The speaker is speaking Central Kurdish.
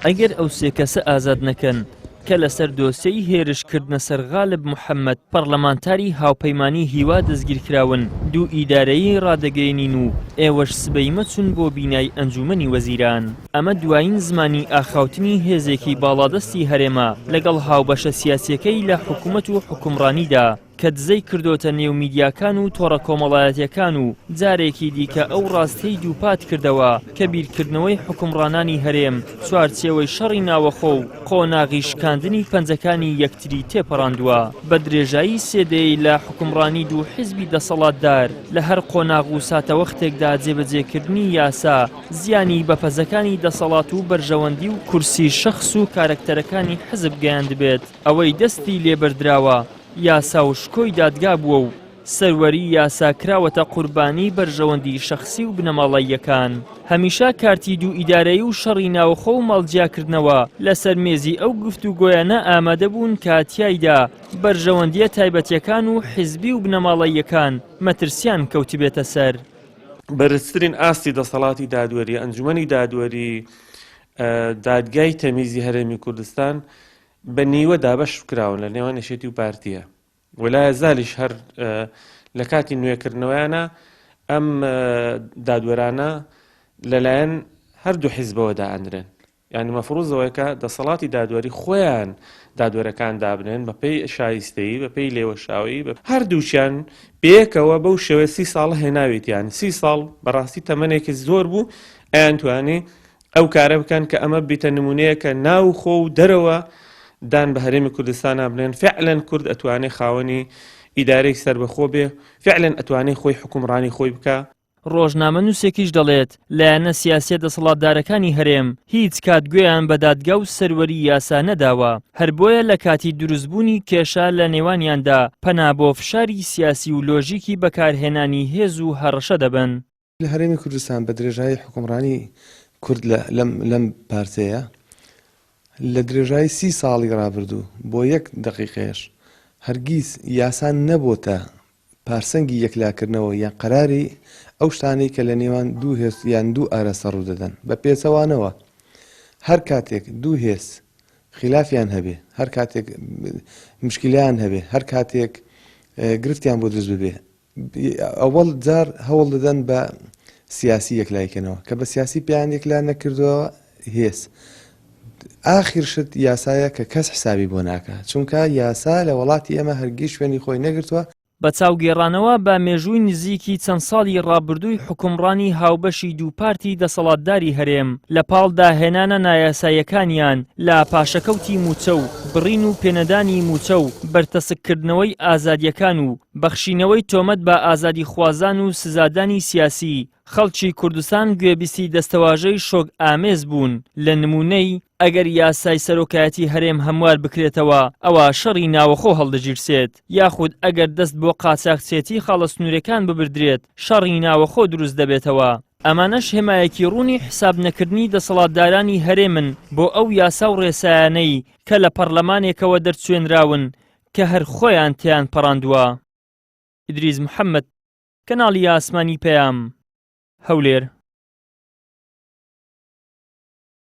ئەگەر ئەو سێ کەسە ئازاد نەکەن کە لەسەر دۆسیەی هێرشکردنە سەر غالب محەممەد پەرلەمانتاری هاوپەیمانی هیوا دەستگیرکراون دوو ئیدارەیی ڕادەگەێنین و ئێوەش سبەی مەچون بۆ بینای ئەنجومەنی وەزیران. ئەمە دوایین زمانی ئاخاوتنی هێزێکی باڵادەستی هەرێمە لەگەڵ هاوبەشە سیاسیەکەی لە حکوومەت و حکومڕانیدا کە دزەی کردوتە نێو میدیاکان و تۆڕە کۆمەڵایەتیەکان و جارێکی دیکە ئەو ڕاستەی دووپات کردەوە کە بیرکردنەوەی حکومڕانانی هەرێم چوارچێوەی شەڕی ناوەخۆ و قۆناغی شکاندنی پەنجەکانی یەکتری تێپەڕاندووە. بە درێژایی سێدەی لە حکومڕانی دوو حیزبی دەسەڵاتدار لە هەر قۆناغ و ساتەوەختێکدا جێبەجێکردنی یاسا زیانی بە پەزەکانی دەسەڵات و بەرژەوەندی و کورسی شەخص و کارەکتەرەکانی حزب گەیاند بێت. ئەوەی دەستی لێبەردراوە یاسا و شکۆی دادگا بووە و سەروەری یاسا کراوەتە قوربانی بەرژەوەندی شەخسی و بنەماڵەییەکان. هەمیشە کارتی دوو ئیدارەیی و شەڕی ناوەخۆ و ماڵجیاکردنەوە لەسەر مێزی ئەو گفتوگۆیانە ئامادە بوون کە تیایدا بەرژەوەندیە تایبەتیەکان و حیزبی و بنەماڵەییەکان مەترسیان کەوتبێتە سەر. بەرزترین ئاستی دەسەڵاتی دادوەری ئەنجومەنی دادوەری دادگای تەمیزی هەرێمی کوردستان بە نیوە دابەش کراون لە نێوان نەشێتی و پارتیە وەلایە زالیش هەر لە کاتی نوێکردنەوەیانە ئەم دادوەرانە لەلایەن هەردوو حیزبەوە دائەنرێن. یعنی مەفروضەوەیکە دەسەڵاتی دادوەری خۆیان دادوەرەکان دابنێن بە پێی شایستەیی بە پێی لێوەشاوی هەردووچیان پێکەوە بەو شێوە 30 ساڵ هێناوێت. یانی 30 ساڵ بەڕاستی تەمەنێکی زۆر بوو ئەیان توانی ئەو کارە بکەن کە ئەمە بیتە نمونەیەکە ناو خۆ و دەرەوە دان بە هەرێمی کوردستان بنێن. فعلەن کورد ئەتوانێ خاوەنی ئیدارەی سەربەخۆ بێ، فعلەن ئەتوانێ خۆی حکومڕانی خۆی بکە. ڕۆژنامە نووسێکیش دەڵێت لایەنە سیاسیە دەسەڵاتدارەکانی هەرێم هیچ کاتگوێیان بە دادگا و سەروەری یاسا نەداوە، هەر بۆیە لە کاتی دروستبوونی کێشە لە نێوانیاندا پەنا بۆ فشاری سیاسی و لۆژیکی بەکارهێنانی هێز و هەڕەشە دەبن. لە هەرێمی کوردستان بە درێژایی حکومڕانی کورد لەم پارتەیە لە درێژایی 30 ساڵی ڕابردوو بۆ 1 دقیقەیەش هەرگیز یاسان نەبووتە پارسەنگی یەکلاکردنەوە یان قەراری ئەو شتانەی کە لە نێوان دوو هێز یان دوو ئارەسە ڕوو دەدەن بە پێچەوانەوە. هەر کاتێک دوو هێز خلافیان هەبێ، هەر کاتێک مشکلیان هەبێ، هەر کاتێک گرفتیان بۆ دروست ببێ، ئەوەڵ جار هەوڵ دەدەن بە سیاسی یەکلایکردنەوە کە بە سیاسی پێیان یەکلا نەکردەوە هێز. ئاخر شت یاسایە کە کەس حسابی بۆ ناکات، چونکە یاسا لە وڵاتی ئێمە هەرگیز شوێنی خۆی نەگرتووە. بە چاوگێڕانەوە بە مێژووی نزیکی چەند ساڵی ڕابردووی حکومڕانی هاوبەشی دوو پارتی دەسەڵاتداری هەرێم لە پاڵداهێنانە نایاساییەکانیان لە پاشەکەوتی موچە و بڕین و پێنەدانی موچە و بەرتەسککردنەوەی ئازادیەکان و بەخشینەوەی تۆمەت بە ئازادی خوازان و سزادانی سیاسی خەڵکی کوردستان گوێبیستی دەستەواژەی شۆک ئامێز بوون. لە نمونەی ئەگەر یاسای سەرۆکایەتی هەرێم هەموار بکرێتەوە ئەوە شەڕی ناوەخۆ هەڵدەگیرسێت، یاخود ئەگەر دەست بۆ قاچاقچێتی خاڵە سنوورەکان ببردرێت شەڕی ناوەخۆ دروست دەبێتەوە. ئەمانەش هێمایەکی ڕوونی حساب نەکردنی دەسەڵاتدارانی هەرێمن بۆ ئەو یاسا و ڕێسایانەی کە لە پەرلەمانێکەوە دەرچوێنراون کە هەر خۆیان تیان پەڕاندووە. ئیدریس محەممەد، کەناڵی ئاسمانی پەیام، هەولێر.